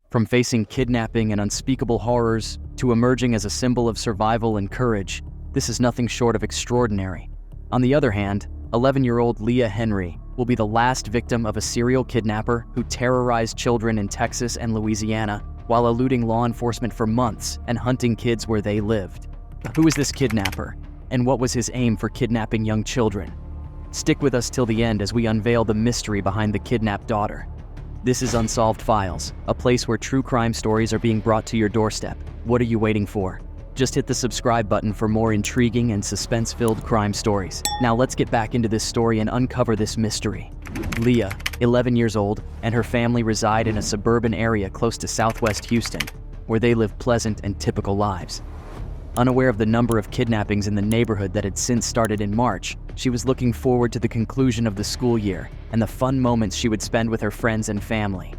From facing kidnapping and unspeakable horrors to emerging as a symbol of survival and courage, this is nothing short of extraordinary. On the other hand, 11-year-old Leah Henry will be the last victim of a serial kidnapper who terrorized children in Texas and Louisiana while eluding law enforcement for months and hunting kids where they lived. Who is this kidnapper, and what was his aim for kidnapping young children? Stick with us till the end as we unveil the mystery behind the kidnapped daughter. This is Unsolved Files, a place where true crime stories are being brought to your doorstep. What are you waiting for? Just hit the subscribe button for more intriguing and suspense-filled crime stories. Now let's get back into this story and uncover this mystery. Leah, 11 years old, and her family reside in a suburban area close to southwest Houston, where they live pleasant and typical lives. Unaware of the number of kidnappings in the neighborhood that had since started in March, she was looking forward to the conclusion of the school year and the fun moments she would spend with her friends and family.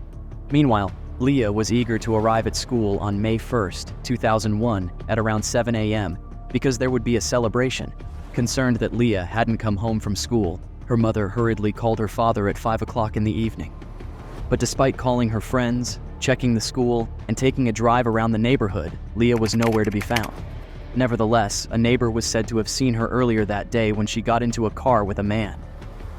Meanwhile, Leah was eager to arrive at school on May 1st, 2001 at around 7 a.m. because there would be a celebration. Concerned that Leah hadn't come home from school, her mother hurriedly called her father at 5 o'clock in the evening. But despite calling her friends, checking the school, and taking a drive around the neighborhood, Leah was nowhere to be found. Nevertheless, a neighbor was said to have seen her earlier that day when she got into a car with a man.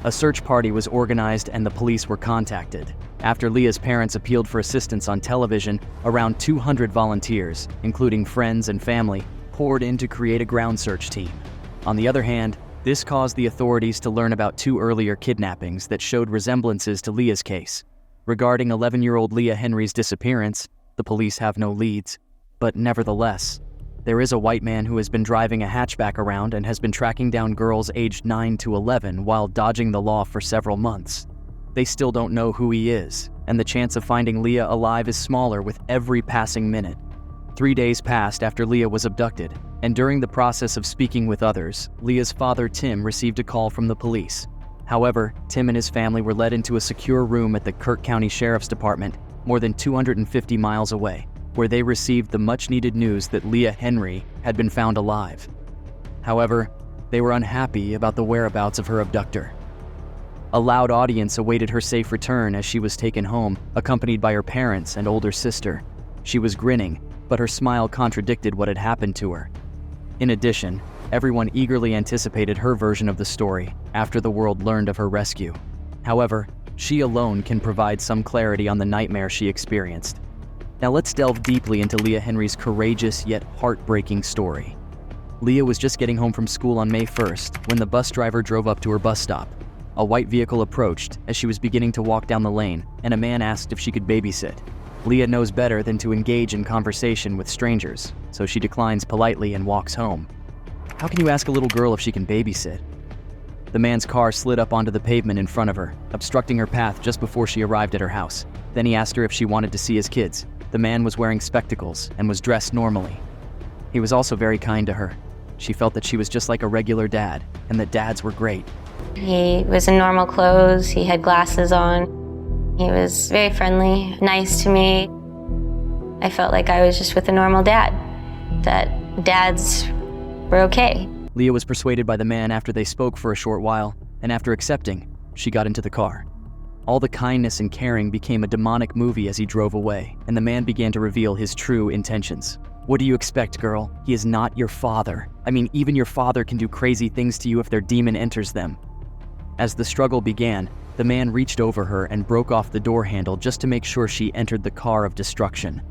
A search party was organized and the police were contacted. After Leah's parents appealed for assistance on television, around 200 volunteers, including friends and family, poured in to create a ground search team. On the other hand, this caused the authorities to learn about 2 earlier kidnappings that showed resemblances to Leah's case. Regarding 11-year-old Leah Henry's disappearance, the police have no leads. But nevertheless, there is a white man who has been driving a hatchback around and has been tracking down girls aged 9 to 11 while dodging the law for several months. They still don't know who he is, and the chance of finding Leah alive is smaller with every passing minute. 3 days passed after Leah was abducted, and during the process of speaking with others, Leah's father Tim received a call from the police. However, Tim and his family were led into a secure room at the Kirk County Sheriff's Department, more than 250 miles away, where they received the much-needed news that Leah Henry had been found alive. However, they were unhappy about the whereabouts of her abductor. A loud audience awaited her safe return as she was taken home, accompanied by her parents and older sister. She was grinning, but her smile contradicted what had happened to her. In addition, everyone eagerly anticipated her version of the story after the world learned of her rescue. However, she alone can provide some clarity on the nightmare she experienced. Now let's delve deeply into Leah Henry's courageous yet heartbreaking story. Leah was just getting home from school on May 1st when the bus driver drove up to her bus stop. A white vehicle approached as she was beginning to walk down the lane, and a man asked if she could babysit. Leah knows better than to engage in conversation with strangers, so she declines politely and walks home. How can you ask a little girl if she can babysit? The man's car slid up onto the pavement in front of her, obstructing her path just before she arrived at her house. Then he asked her if she wanted to see his kids. The man was wearing spectacles and was dressed normally. He was also very kind to her. She felt that she was just like a regular dad, and that dads were great. He was in normal clothes, he had glasses on. He was very friendly, nice to me. I felt like I was just with a normal dad, that dads were okay. Leah was persuaded by the man after they spoke for a short while, and after accepting, she got into the car. All the kindness and caring became a demonic movie as he drove away, and the man began to reveal his true intentions. What do you expect, girl? He is not your father. I mean, even your father can do crazy things to you if their demon enters them. As the struggle began, the man reached over her and broke off the door handle just to make sure she entered the car of destruction.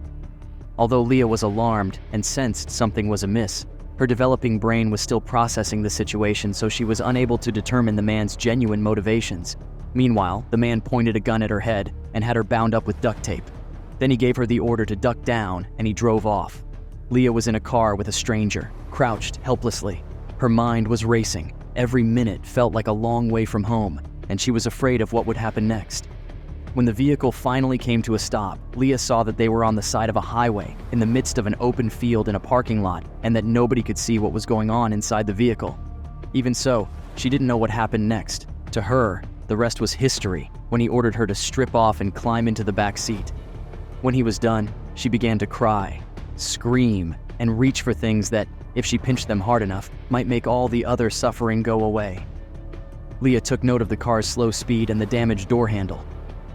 Although Leah was alarmed and sensed something was amiss, her developing brain was still processing the situation, so she was unable to determine the man's genuine motivations. Meanwhile, the man pointed a gun at her head and had her bound up with duct tape. Then he gave her the order to duck down, and he drove off. Leah was in a car with a stranger, crouched helplessly. Her mind was racing. Every minute felt like a long way from home, and she was afraid of what would happen next. When the vehicle finally came to a stop, Leah saw that they were on the side of a highway, in the midst of an open field in a parking lot, and that nobody could see what was going on inside the vehicle. Even so, she didn't know what happened next. To her, the rest was history when he ordered her to strip off and climb into the back seat. When he was done, she began to cry, scream, and reach for things that, if she pinched them hard enough, might make all the other suffering go away. Leah took note of the car's slow speed and the damaged door handle.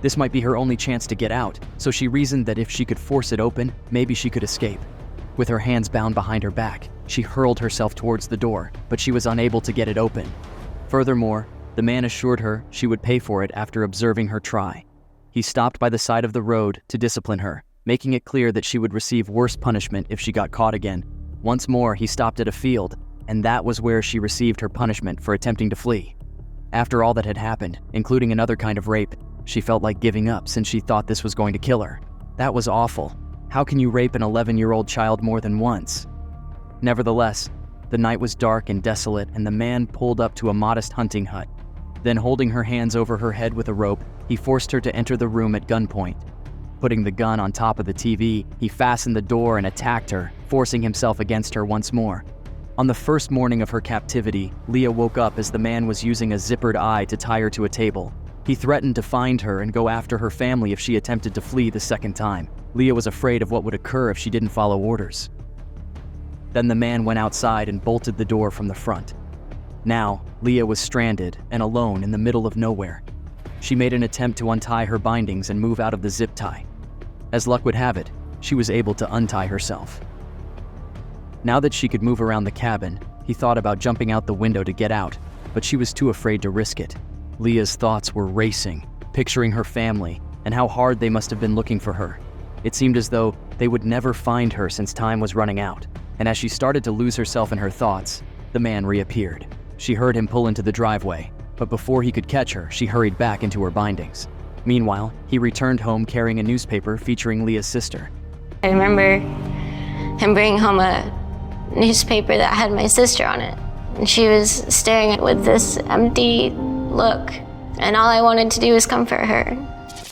This might be her only chance to get out, so she reasoned that if she could force it open, maybe she could escape. With her hands bound behind her back, she hurled herself towards the door, but she was unable to get it open. Furthermore, the man assured her she would pay for it after observing her try. He stopped by the side of the road to discipline her, making it clear that she would receive worse punishment if she got caught again. Once more, he stopped at a field, and that was where she received her punishment for attempting to flee. After all that had happened, including another kind of rape, she felt like giving up since she thought this was going to kill her. That was awful. How can you rape an 11-year-old child more than once? Nevertheless, the night was dark and desolate, and the man pulled up to a modest hunting hut. Then, holding her hands over her head with a rope, he forced her to enter the room at gunpoint. Putting the gun on top of the TV, he fastened the door and attacked her, forcing himself against her once more. On the first morning of her captivity, Leah woke up as the man was using a zippered eye to tie her to a table. He threatened to find her and go after her family if she attempted to flee the second time. Leah was afraid of what would occur if she didn't follow orders. Then the man went outside and bolted the door from the front. Now, Leah was stranded and alone in the middle of nowhere. She made an attempt to untie her bindings and move out of the zip tie. As luck would have it, she was able to untie herself. Now that she could move around the cabin, he thought about jumping out the window to get out, but she was too afraid to risk it. Leah's thoughts were racing, picturing her family and how hard they must have been looking for her. It seemed as though they would never find her since time was running out, and as she started to lose herself in her thoughts, the man reappeared. She heard him pull into the driveway, but before he could catch her, she hurried back into her bindings. Meanwhile, he returned home carrying a newspaper featuring Leah's sister. I remember him bringing home a newspaper that had my sister on it, and she was staring at it with this empty look, and all I wanted to do was comfort her.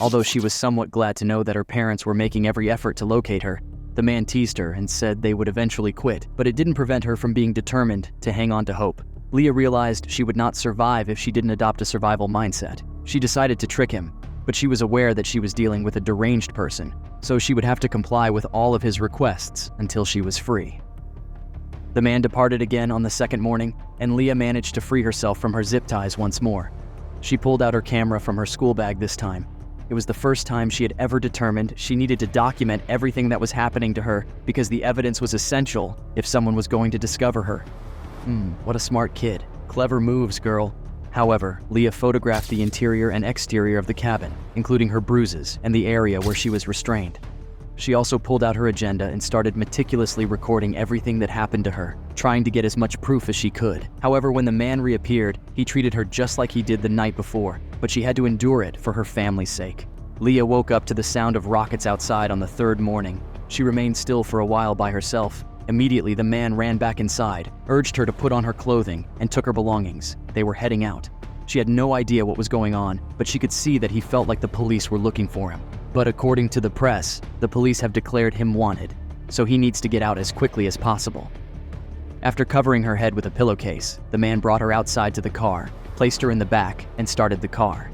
Although she was somewhat glad to know that her parents were making every effort to locate her, the man teased her and said they would eventually quit, but it didn't prevent her from being determined to hang on to hope. Leah realized she would not survive if she didn't adopt a survival mindset. She decided to trick him, but she was aware that she was dealing with a deranged person, so she would have to comply with all of his requests until she was free. The man departed again on the second morning, and Leah managed to free herself from her zip ties once more. She pulled out her camera from her school bag this time. It was the first time she had ever determined she needed to document everything that was happening to her because the evidence was essential if someone was going to discover her. What a smart kid. Clever moves, girl. However, Leah photographed the interior and exterior of the cabin, including her bruises and the area where she was restrained. She also pulled out her agenda and started meticulously recording everything that happened to her, trying to get as much proof as she could. However, when the man reappeared, he treated her just like he did the night before, but she had to endure it for her family's sake. Leah woke up to the sound of rockets outside on the third morning. She remained still for a while by herself. Immediately, the man ran back inside, urged her to put on her clothing, and took her belongings. They were heading out. She had no idea what was going on, but she could see that he felt like the police were looking for him. But according to the press, the police have declared him wanted, so he needs to get out as quickly as possible. After covering her head with a pillowcase, the man brought her outside to the car, placed her in the back, and started the car.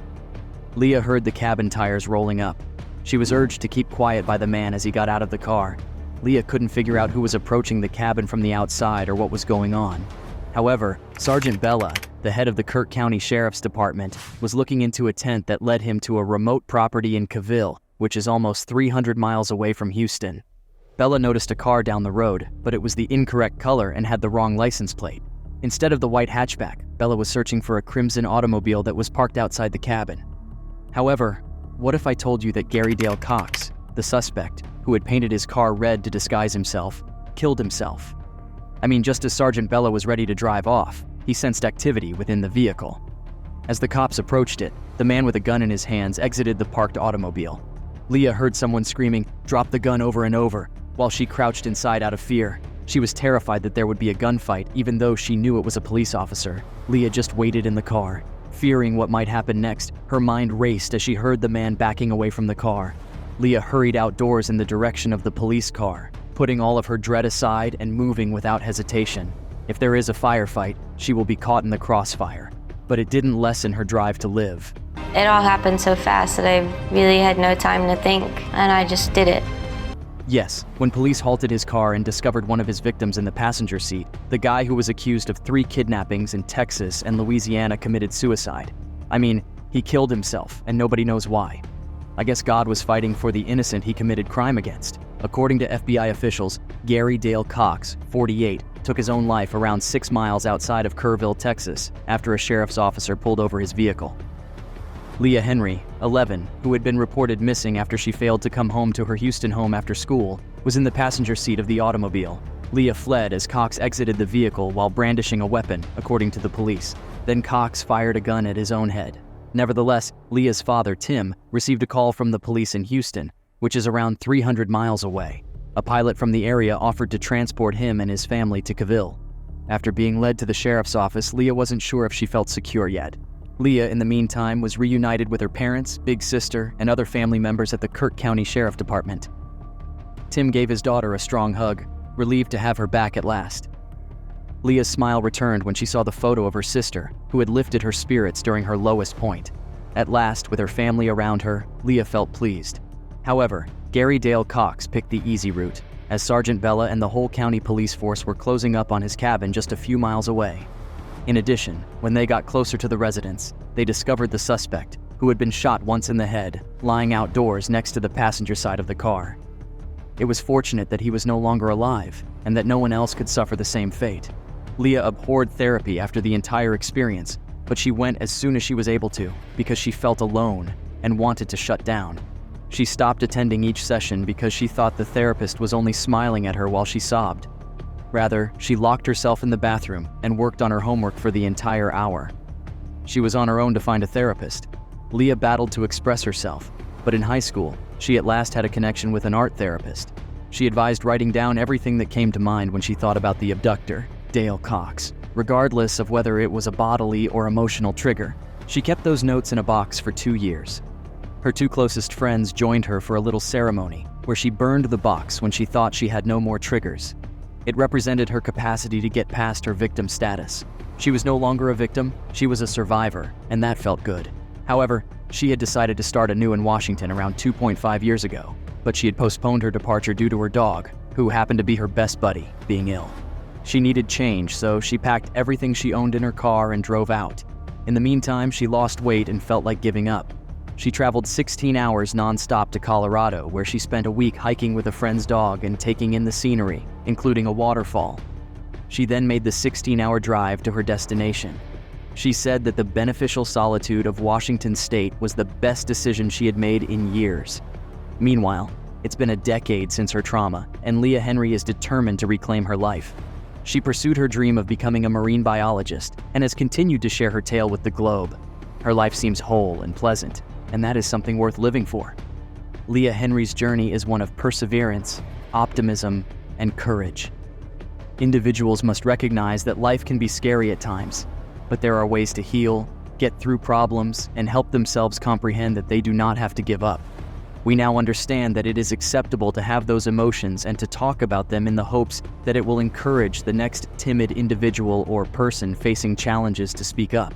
Leah heard the cabin tires rolling up. She was urged to keep quiet by the man as he got out of the car. Leah couldn't figure out who was approaching the cabin from the outside or what was going on. However, Sergeant Bella, the head of the Kirk County Sheriff's Department, was looking into a tent that led him to a remote property in Cavill, which is almost 300 miles away from Houston. Bella noticed a car down the road, but it was the incorrect color and had the wrong license plate. Instead of the white hatchback, Bella was searching for a crimson automobile that was parked outside the cabin. However, what if I told you that Gary Dale Cox, the suspect, who had painted his car red to disguise himself, killed himself? I mean, just as Sergeant Bella was ready to drive off, he sensed activity within the vehicle. As the cops approached it, the man with a gun in his hands exited the parked automobile. Leah heard someone screaming, "Drop the gun," over and over, while she crouched inside out of fear. She was terrified that there would be a gunfight, even though she knew it was a police officer. Leah just waited in the car. Fearing what might happen next, her mind raced as she heard the man backing away from the car. Leah hurried outdoors in the direction of the police car, putting all of her dread aside and moving without hesitation. If there is a firefight, she will be caught in the crossfire. But it didn't lessen her drive to live. It all happened so fast that I really had no time to think, and I just did it. Yes, when police halted his car and discovered one of his victims in the passenger seat, the guy who was accused of 3 kidnappings in Texas and Louisiana committed suicide. I mean, he killed himself, and nobody knows why. I guess God was fighting for the innocent he committed crime against. According to FBI officials, Gary Dale Cox, 48, took his own life around 6 miles outside of Kerrville, Texas, after a sheriff's officer pulled over his vehicle. Leah Henry, 11, who had been reported missing after she failed to come home to her Houston home after school, was in the passenger seat of the automobile. Leah fled as Cox exited the vehicle while brandishing a weapon, according to the police. Then Cox fired a gun at his own head. Nevertheless, Leah's father, Tim, received a call from the police in Houston, which is around 300 miles away. A pilot from the area offered to transport him and his family to Kerrville. After being led to the sheriff's office, Leah wasn't sure if she felt secure yet. Leah, in the meantime, was reunited with her parents, big sister, and other family members at the Kirk County Sheriff Department. Tim gave his daughter a strong hug, relieved to have her back at last. Leah's smile returned when she saw the photo of her sister, who had lifted her spirits during her lowest point. At last, with her family around her, Leah felt pleased. However, Gary Dale Cox picked the easy route, as Sergeant Bella and the whole county police force were closing up on his cabin just a few miles away. In addition, when they got closer to the residence, they discovered the suspect, who had been shot once in the head, lying outdoors next to the passenger side of the car. It was fortunate that he was no longer alive, and that no one else could suffer the same fate. Leah abhorred therapy after the entire experience, but she went as soon as she was able to, because she felt alone and wanted to shut down. She stopped attending each session because she thought the therapist was only smiling at her while she sobbed. Rather, she locked herself in the bathroom and worked on her homework for the entire hour. She was on her own to find a therapist. Leah battled to express herself, but in high school, she at last had a connection with an art therapist. She advised writing down everything that came to mind when she thought about the abductor, Dale Cox, regardless of whether it was a bodily or emotional trigger. She kept those notes in a box for 2 years. Her 2 closest friends joined her for a little ceremony where she burned the box when she thought she had no more triggers. It represented her capacity to get past her victim status. She was no longer a victim, she was a survivor, and that felt good. However, she had decided to start anew in Washington around 2.5 years ago, but she had postponed her departure due to her dog, who happened to be her best buddy, being ill. She needed change, so she packed everything she owned in her car and drove out. In the meantime, she lost weight and felt like giving up. She traveled 16 hours non-stop to Colorado, where she spent a week hiking with a friend's dog and taking in the scenery, including a waterfall. She then made the 16-hour drive to her destination. She said that the beneficial solitude of Washington State was the best decision she had made in years. Meanwhile, it's been a decade since her trauma, and Leah Henry is determined to reclaim her life. She pursued her dream of becoming a marine biologist and has continued to share her tale with the globe. Her life seems whole and pleasant, and that is something worth living for. Leah Henry's journey is one of perseverance, optimism, and courage. Individuals must recognize that life can be scary at times, but there are ways to heal, get through problems, and help themselves comprehend that they do not have to give up. We now understand that it is acceptable to have those emotions and to talk about them in the hopes that it will encourage the next timid individual or person facing challenges to speak up.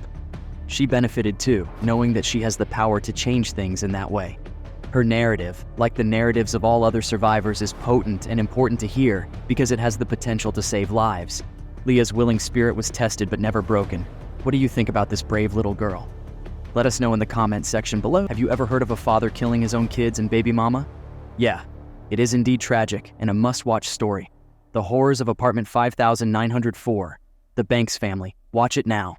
She benefited too, knowing that she has the power to change things in that way. Her narrative, like the narratives of all other survivors, is potent and important to hear because it has the potential to save lives. Leah's willing spirit was tested but never broken. What do you think about this brave little girl? Let us know in the comments section below. Have you ever heard of a father killing his own kids and baby mama? Yeah, it is indeed tragic and a must-watch story. The Horrors of Apartment 5904, The Banks Family. Watch it now.